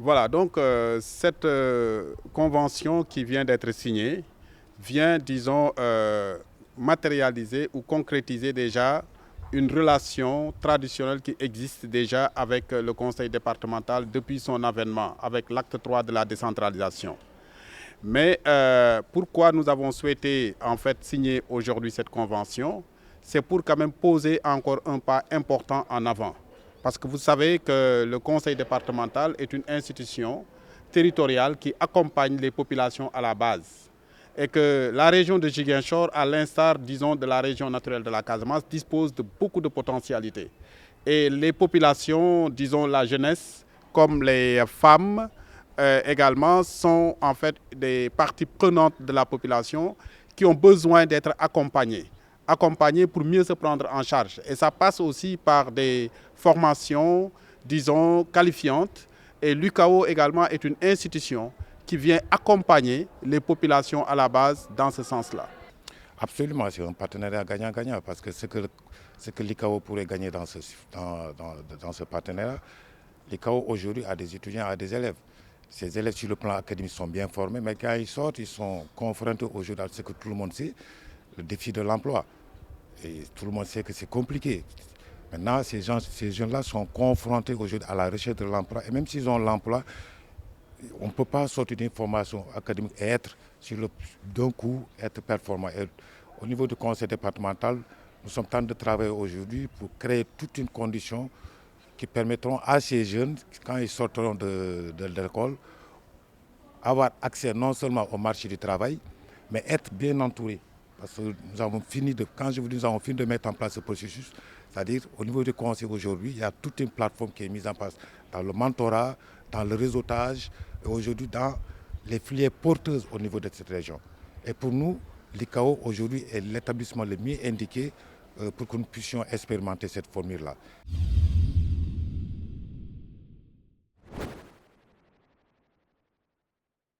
Voilà, donc cette convention qui vient d'être signée vient, disons, matérialiser ou concrétiser déjà une relation traditionnelle qui existe déjà avec le conseil départemental depuis son avènement, avec l'acte 3 de la décentralisation. Mais pourquoi nous avons souhaité en fait signer aujourd'hui cette convention? C'est pour quand même poser encore un pas important en avant. Parce que vous savez que le conseil départemental est une institution territoriale qui accompagne les populations à la base. Et que la région de Ziguinchor, à l'instar, disons, de la région naturelle de la Casamance, dispose de beaucoup de potentialités. Et les populations, disons la jeunesse, comme les femmes, également, sont en fait des parties prenantes de la population qui ont besoin d'être accompagnées. Accompagnées pour mieux se prendre en charge. Et ça passe aussi par des formations, disons, qualifiantes. Et l'UCAO également est une institution qui vient accompagner les populations à la base dans ce sens-là. Absolument, c'est un partenariat gagnant-gagnant parce que ce que l'ICAO pourrait gagner dans ce partenariat, l'ICAO aujourd'hui a des étudiants, a des élèves. Ces élèves sur le plan académique sont bien formés, mais quand ils sortent, ils sont confrontés aujourd'hui à ce que tout le monde sait, le défi de l'emploi. Et tout le monde sait que c'est compliqué. Maintenant, ces jeunes-là sont confrontés aujourd'hui à la recherche de l'emploi. Et même s'ils ont l'emploi, on ne peut pas sortir d'une formation académique et être d'un coup, être performant. Et au niveau du conseil départemental, nous sommes en train de travailler aujourd'hui pour créer toute une condition qui permettront à ces jeunes, quand ils sortiront de l'école, avoir accès non seulement au marché du travail, mais être bien entourés. Parce que nous avons fini quand je vous dis nous avons fini de mettre en place ce processus, c'est-à-dire au niveau du conseil aujourd'hui, il y a toute une plateforme qui est mise en place dans le mentorat, dans le réseautage et aujourd'hui dans les filières porteuses au niveau de cette région. Et pour nous, l'ICAO aujourd'hui est l'établissement le mieux indiqué pour que nous puissions expérimenter cette formule-là.